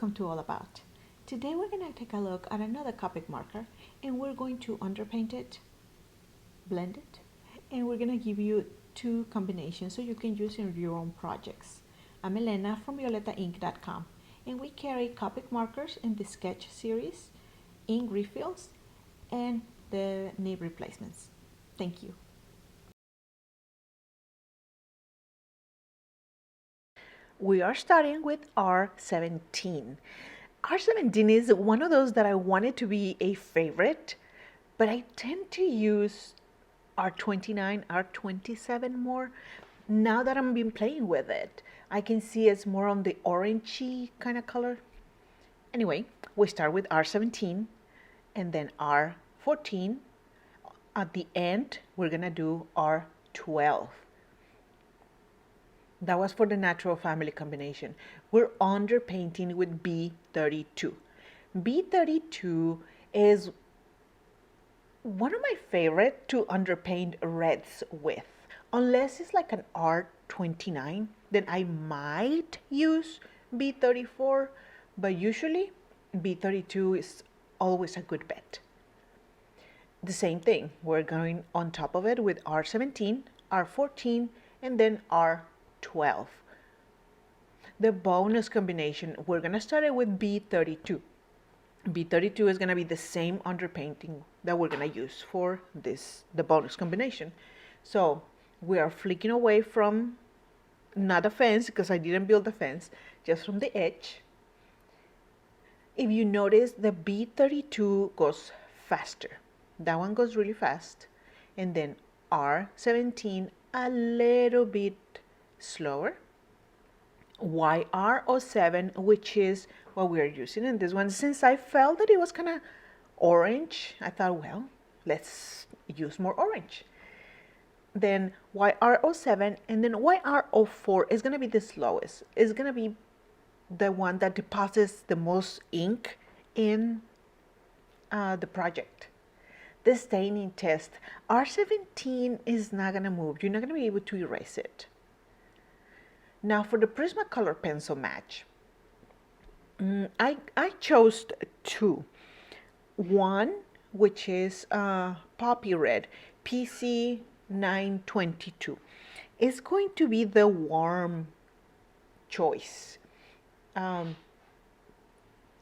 welcome to All About. Today we're going to take a look at another Copic marker and we're going to underpaint it, blend it, and we're going to give you two combinations so you can use in your own projects. I'm Elena from violetaink.com and we carry Copic markers in the sketch series, ink refills, and the nib replacements. Thank you. We are starting with R17. R17 is one of those that I wanted to be a favorite, but I tend to use R29, R27 more. Now that I've been playing with it, I can see it's more on the orangey kind of color. Anyway, we start with R17 and then R14. At the end, we're gonna do R12. That was for the natural family combination. We're underpainting with B32. B32 is one of my favorite to underpaint reds with. Unless it's like an R29, then I might use B34, but usually B32 is always a good bet. The same thing, we're going on top of it with R17, R14, and then R12. The bonus combination, we're going to start it with B32. B32 is going to be the same underpainting that we're going to use for the bonus combination. So we are flicking away from, not a fence because I didn't build a fence, just from the edge. If you notice, the B32 goes faster. That one goes really fast. And then R17 a little bit slower. YR07, which is what we are using in this one. Since I felt that it was kind of orange, I thought, well, let's use more orange. Then YR07 and then YR04 is going to be the slowest. It's going to be the one that deposits the most ink in the project. The staining test, R17 is not going to move. You're not going to be able to erase it. Now for the Prismacolor pencil match, I chose two. One, which is poppy red, PC922. It's going to be the warm choice.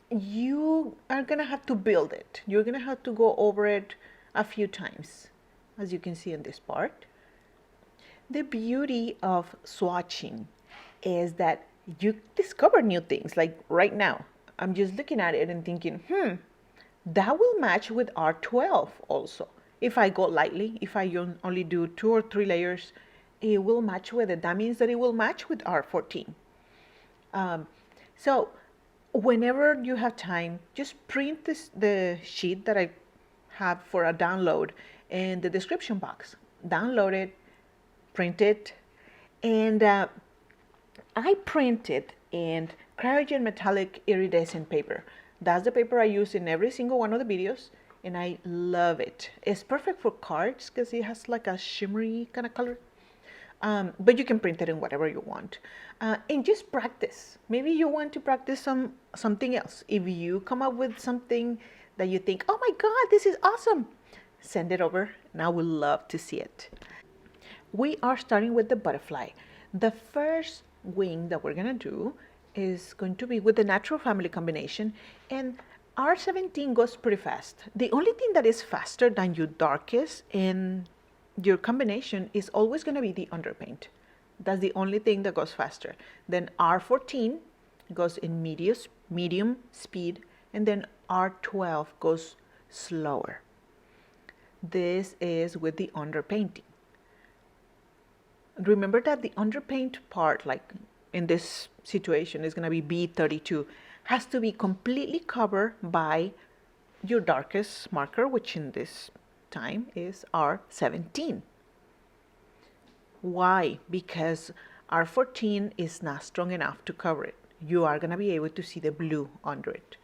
You are going to have to build it. You're going to have to go over it a few times, as you can see in this part. The beauty of swatching is that you discover new things. Like right now, I'm just looking at it and thinking, that will match with R12 also. If I go lightly, if I only do 2 or 3 layers, it will match with it. That means that it will match with R14. So whenever you have time, just print the sheet that I have for a download in the description box. Download it, print it, and I printed in cryogen metallic iridescent paper. That's the paper I use in every single one of the videos, and I love it. It's perfect for cards because it has like a shimmery kind of color. But you can print it in whatever you want. And just practice. Maybe you want to practice something else. If you come up with something that you think, oh my God, this is awesome, send it over and I would love to see it. We are starting with the butterfly. The first wing that we're gonna do is going to be with the natural family combination, and R17 goes pretty fast. The only thing that is faster than your darkest in your combination is always going to be the underpaint. That's the only thing that goes faster. Then R14 goes in medium speed, and then R12 goes slower. This is with the underpainting. Remember that the underpaint part, like in this situation, is going to be B32, has to be completely covered by your darkest marker, which in this time is R17. Why? Because R14 is not strong enough to cover it. You are going to be able to see the blue under it.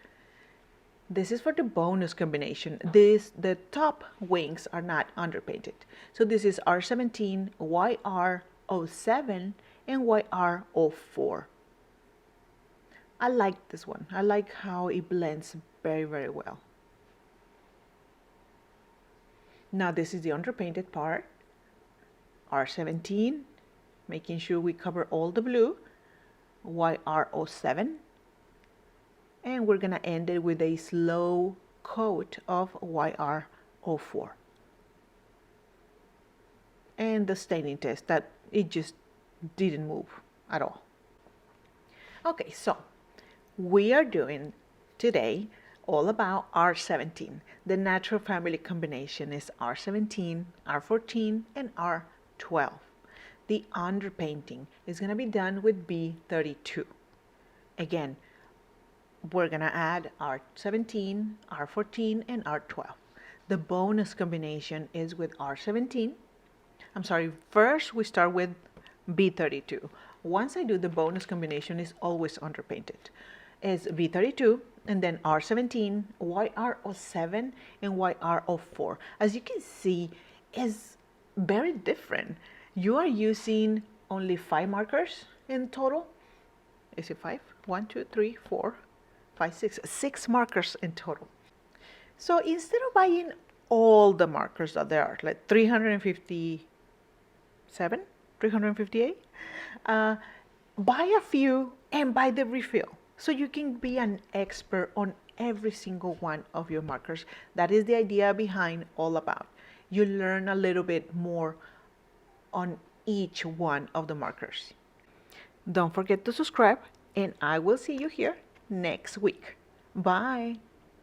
This is for the bonus combination. The top wings are not underpainted. So this is R17, YR07, and YR04. I like this one. I like how it blends very, very well. Now this is the underpainted part. R17, making sure we cover all the blue. YR07. And we're gonna end it with a slow coat of YR04. And the staining test, that it just didn't move at all. Okay, so we are doing today all about R17. The natural family combination is R17, R14, and R12. The underpainting is going to be done with B32. Again, we're going to add R17, R14, and R12. The bonus combination is with R17. I'm sorry, first we start with B32. Once I do the bonus combination, is always underpainted. Is B32 and then R17, YR07, and YR04. As you can see, is very different. You are using only 5 markers in total. Is it 5? 1, 2, 3, 4, 5, 6. 6 markers in total. So instead of buying all the markers that there are, like 357, 358, buy a few and buy the refill so you can be an expert on every single one of your markers. That is the idea behind All About. You learn a little bit more on each one of the markers. Don't forget to subscribe, and I will see you here next week. Bye.